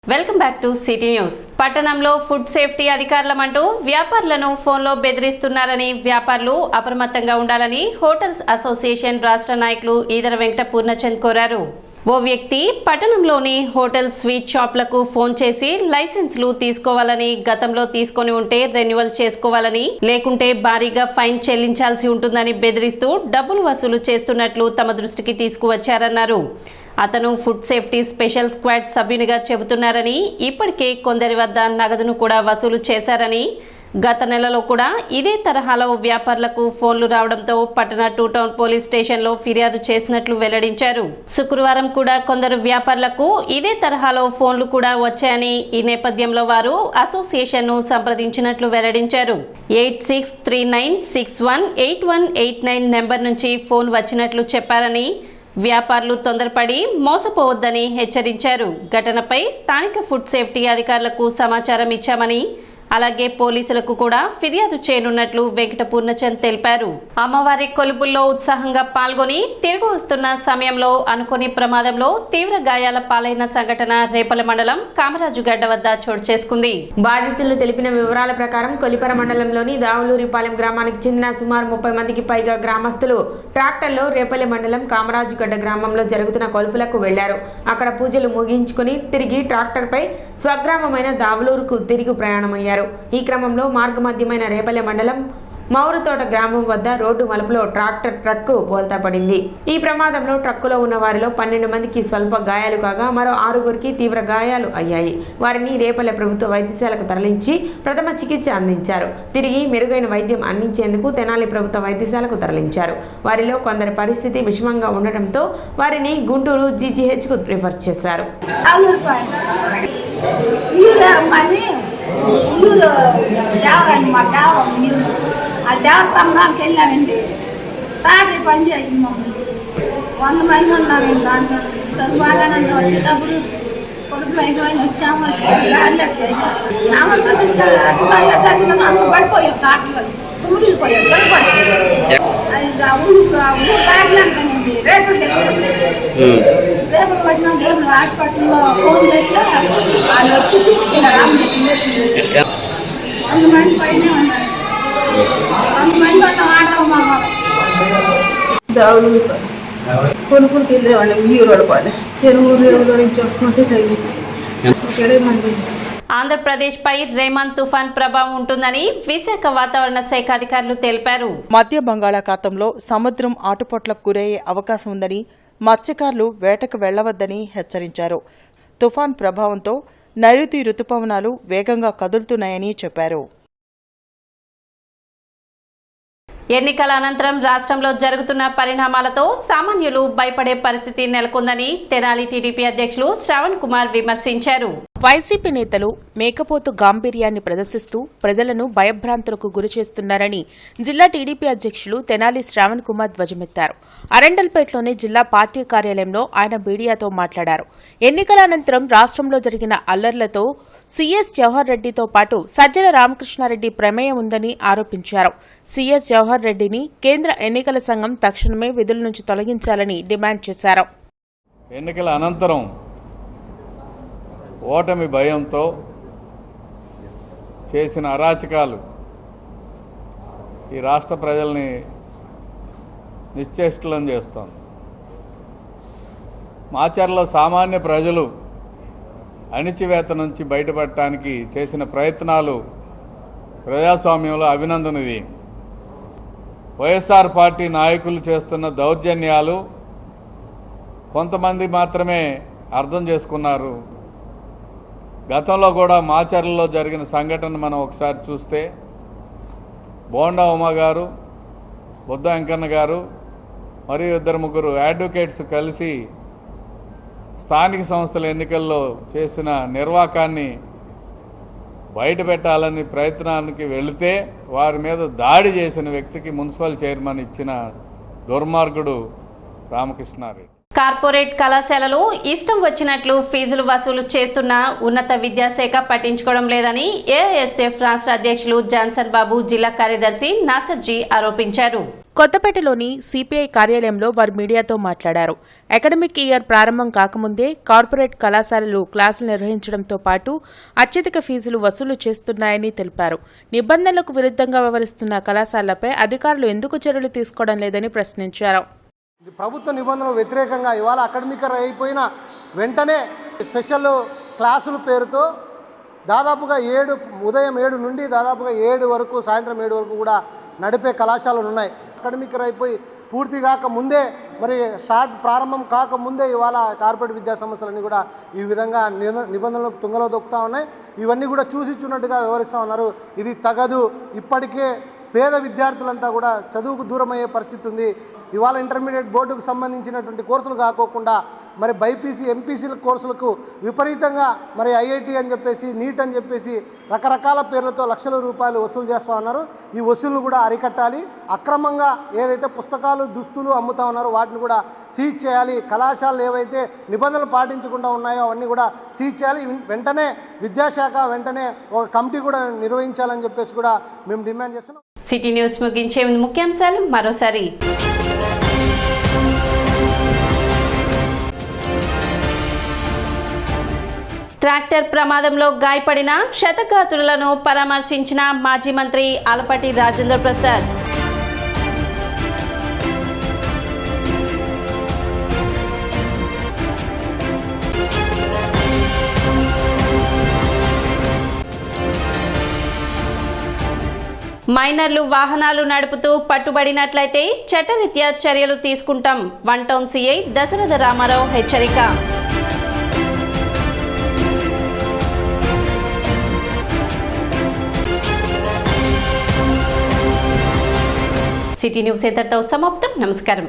Welcome back to city news. పట్టణంలో food safety అధికారులమంటూ వ్యాపారులను ఫోన్లో బెదిరిస్తున్నారని వ్యాపారులు అప్రమత్తంగా ఉండాలని హోటల్స్ అసోసియేషన్ రాష్ట్ర నాయకులు ఈదర వెంకట పూర్ణచంద్ కోరారు. ఓ వ్యక్తి పట్టణంలోని హోటల్ స్వీట్ షాప్లకు ఫోన్ చేసి లైసెన్స్లు తీసుకోవాలని, గతంలో తీసుకొని ఉంటే రెన్యువల్ చేసుకోవాలని, లేకుంటే భారీగా ఫైన్ చెల్లించాల్సి ఉంటుందని బెదిరిస్తూ డబ్బులు వసూలు చేస్తున్నట్లు తమ దృష్టికి తీసుకువచ్చారన్నారు. అతను ఫుడ్ సేఫ్టీ స్పెషల్ స్క్వాడ్ సభ్యునిగా చెబుతున్నారని, ఇప్పటికే కొందరి వద్ద నగదును కూడా వసూలు చేశారని, గత నెలలో కూడా ఇదే తరహాలో వ్యాపారులకు ఫోన్లు రావడంతో పట్టణ 2 టౌన్ పోలీస్ స్టేషన్లో ఫిర్యాదు చేసినట్లు వెల్లడించారు. శుక్రవారం కూడా కొందరు వ్యాపారులకు ఇదే తరహాలో ఫోన్లు కూడా వచ్చాయని, ఈ నేపథ్యంలో వారు అసోసియేషన్ను సంప్రదించినట్లు వెల్లడించారు. 8639618189 నెంబర్ నుంచి ఫోన్ వచ్చినట్లు చెప్పారని, వ్యాపారులు తొందరపడి మోసపోవద్దని హెచ్చరించారు. ఘటనపై స్థానిక ఫుడ్ సేఫ్టీ అధికారులకు సమాచారం ఇచ్చామని, అలాగే పోలీసులకు కూడా ఫిర్యాదు చేయనున్నట్లు వెంకట పూర్ణచంద్ తెలిపారు. అమ్మవారి కొలుపుల్లో ఉత్సాహంగా పాల్గొని తిరిగి వస్తున్న సమయంలో అనుకోని ప్రమాదంలో తీవ్ర గాయాల పాలైన సంఘటన రేపల మండలం కామరాజుగడ్డ వద్ద చోటు చేసుకుంది. బాధితులు తెలిపిన వివరాల ప్రకారం కొలిపర మండలంలోని దావులూరిపాలెం గ్రామానికి చెందిన సుమారు 30 మందికి పైగా గ్రామస్తులు ట్రాక్టర్లో రేపల్లె మండలం కామరాజుగడ్డ గ్రామంలో జరుగుతున్న కొలుపులకు వెళ్లారు. అక్కడ పూజలు ముగించుకుని తిరిగి ట్రాక్టర్పై స్వగ్రామమైన దావులూరుకు తిరిగి ప్రయాణమయ్యారు. ఈ క్రమంలో మార్గమధ్యమైన రేపల్లె మండలం మౌరుతోట గ్రామం వద్ద రోడ్డు మలుపులో ట్రక్కు బోల్తా పడింది. ఈ ప్రమాదంలో ట్రక్కులో ఉన్న వారిలో 12 మందికి స్వల్ప గాయాలు కాగా మరో 6గురికి తీవ్ర గాయాలు అయ్యాయి. వారిని రేపల్లె ప్రభుత్వ వైద్యశాలకు తరలించి ప్రథమ చికిత్స అందించారు. తిరిగి మెరుగైన వైద్యం అందించేందుకు తెనాలి ప్రభుత్వ వైద్యశాలకు తరలించారు. వారిలో కొందరి పరిస్థితి విషమంగా ఉండటంతో వారిని గుంటూరు జీజీహెచ్కు రిఫర్ చేశారు. ఆ దేవర సంబరానికి వెళ్ళామండి. తాటరి పని చేసింది మమ్మల్ని. 100 మంది ఉన్నామండి. దాంట్లో బాగానే వచ్చేటప్పుడు కొడుకులు అయిపోయి వచ్చాము. బ్యాడ్లెట్ చేసాము. అందరూ పడిపోయాం. తాటలు వచ్చి తుమ్మిళ్ళు పోయాం. అది ఊరు దాటినాకండి రేపు దగ్గర వచ్చి రేపు వచ్చిన రేపు హాస్పిటల్లో ఫోన్ చేస్తే వాళ్ళు వచ్చి తీసుకెళ్ళారు. ఆంబులెన్స్ 100 మంది పైన ఉన్నారు. కొనుక్కులకి వెళ్ళేవాళ్ళం. ఊరు పని ఊరు నుంచి వస్తున్నట్టే తగ్గి ఆంధ్రప్రదేశ్ పై రేమాన్ తుఫాన్ ప్రభావం ఉంటుందని విశాఖ వాతావరణ శాఖ అధికారులు తెలిపారు. మధ్య బంగాళాఖాతంలో సముద్రం ఆటుపోట్లకు గురయ్యే అవకాశం ఉందని, మత్స్యకారులు వేటకు వెళ్లవద్దని హెచ్చరించారు. తుఫాన్ ప్రభావంతో నైరుతి రుతుపవనాలు వేగంగా కదులుతున్నాయని చెప్పారు. ఎన్నికల అనంతరం రాష్ట్రంలో జరుగుతున్న పరిణామాలతో సామాన్యులు భయపడే పరిస్థితి నెలకొందని తెనాలి టీడీపీ అధ్యక్షులు శ్రవణ్ కుమార్ విమర్శించారు. వైసీపీ నేతలు మేకపోతు గాంభీర్యాన్ని ప్రదర్శిస్తూ ప్రజలను భయభ్రాంతులకు గురిచేస్తున్నారని జిల్లా టీడీపీ అధ్యక్షులు తెనాలి శ్రవణ్ కుమార్ ధ్వజమెత్తారు. అరండల్పేటలోని జిల్లా పార్టీ కార్యాలయంలో ఆయన మీడియాతో మాట్లాడారు. ఎన్నికల అనంతరం రాష్ట్రంలో జరిగిన అల్లర్లతో సీఎస్ జవహర్ రెడ్డితో పాటు సజ్జల రామకృష్ణారెడ్డి ప్రమేయం ఉందని ఆరోపించారు. సీఎస్ జవహర్ రెడ్డిని కేంద్ర ఎన్నికల సంఘం తక్షణమే విధుల నుంచి తొలగించాలని డిమాండ్ చేశారు. ఎన్నికల అనంతరం ఓటమి భయంతో చేసిన అరాచకాలు ఈ రాష్ట్ర ప్రజల్ని నిశ్చేష్టులను చేస్తోంది. మాచర్లో సామాన్య ప్రజలు అణిచివేత నుంచి బయటపడటానికి చేసిన ప్రయత్నాలు ప్రజాస్వామ్యంలో అభినందనది. వైఎస్ఆర్ పార్టీ నాయకులు చేస్తున్న దౌర్జన్యాలు కొంతమంది మాత్రమే అర్థం చేసుకున్నారు. గతంలో కూడా మాచర్లలో జరిగిన సంఘటన మనం ఒకసారి చూస్తే బోండా ఉమా గారు, బుద్ధ వెంకన్న గారు మరియు 2-3 అడ్వకేట్స్ కలిసి స్థానిక సంస్థల ఎన్నికల్లో చేసిన నిర్వాకాన్ని బయటపెట్టాలని ప్రయత్నానికి వెళితే వారి మీద దాడి చేసిన వ్యక్తికి మున్సిపల్ చైర్మన్ ఇచ్చిన దుర్మార్గుడు రామకృష్ణారెడ్డి. కార్పొరేట్ కళాశాలలు ఇష్టం వచ్చినట్లు ఫీజులు వసూలు చేస్తున్న ఉన్నత విద్యాశాఖ పట్టించుకోవడం లేదని ఏఐఎస్ఎఫ్ రాష్ట్ర అధ్యక్షులు జాన్సన్ బాబు, జిల్లా కార్యదర్శి నాసర్జీ ఆరోపించారు. కొత్తపేటలోని సిపిఐ కార్యాలయంలో వారు మీడియాతో మాట్లాడారు. అకాడమిక్ ఇయర్ ప్రారంభం కాకముందే కార్పొరేట్ కళాశాలలు క్లాసులు నిర్వహించడంతో పాటు అత్యధిక ఫీజులు వసూలు చేస్తున్నాయని తెలిపారు. నిబంధనలకు విరుద్ధంగా వ్యవహరిస్తున్న కళాశాలలపై అధికారులు ఎందుకు చర్యలు తీసుకోవడం లేదని ప్రశ్నించారు. ప్రభుత్వ నిబంధనలకు వ్యతిరేకంగా ఇవాళ అకాడమిక్ ఇయర్ అయిపోయిన వెంటనే స్పెషల్ క్లాసుల పేరుతో దాదాపుగా ఉదయం 7 నుండి దాదాపుగా 7 వరకు సాయంత్రం 7 వరకు కూడా నడిపే కళాశాలలు ఉన్నాయి. అకాడమిక్ ఇయర్ అయిపోయి పూర్తి కాకముందే మరి ప్రారంభం కాకముందే ఇవాళ కార్పొరేట్ విద్యా సంస్థలన్నీ కూడా ఈ విధంగా నిబంధనలకు తుంగలో దొక్కుతూ ఉన్నాయి. ఇవన్నీ కూడా చూసిచున్నట్టుగా వ్యవహరిస్తూ ఉన్నారు. ఇది తగదు. ఇప్పటికే పేద విద్యార్థులంతా కూడా చదువుకు దూరమయ్యే పరిస్థితి ఉంది. ఇవాళ ఇంటర్మీడియట్ బోర్డుకు సంబంధించినటువంటి కోర్సులు కాకోకుండా మరి బైపీసీ ఎంపీసీల కోర్సులకు విపరీతంగా మరి ఐఐటి అని చెప్పేసి నీట్ అని చెప్పేసి రకరకాల పేర్లతో లక్షల రూపాయలు వసూలు చేస్తూ ఉన్నారు. ఈ వసూళ్లు కూడా అరికట్టాలి. అక్రమంగా ఏదైతే పుస్తకాలు దుస్తులు అమ్ముతా ఉన్నారో వాటిని కూడా సీజ్ చేయాలి. కళాశాలలు ఏవైతే నిబంధనలు పాటించకుండా ఉన్నాయో అవన్నీ కూడా సీజ్ చేయాలి. వెంటనే విద్యాశాఖ వెంటనే ఒక కమిటీ కూడా నిర్వహించాలని చెప్పేసి కూడా మేము డిమాండ్ చేస్తున్నాం. సిటీ న్యూస్ ముగించే ముఖ్యాంశాలు మరోసారి. ట్రాక్టర్ ప్రమాదంలో గాయపడిన క్షతగాత్రులను పరామర్శించిన మాజీ మంత్రి ఆలపాటి రాజేంద్ర ప్రసాద్. మైనర్లు వాహనాలు నడుపుతూ పట్టుబడినట్లయితే చట్టరీత్యా చర్యలు తీసుకుంటాం. 1 టౌన్ సిఐ దశరథ రామారావు హెచ్చరిక. సిటీ న్యూస్ ఇంతటితో సమాప్తం. నమస్కారం.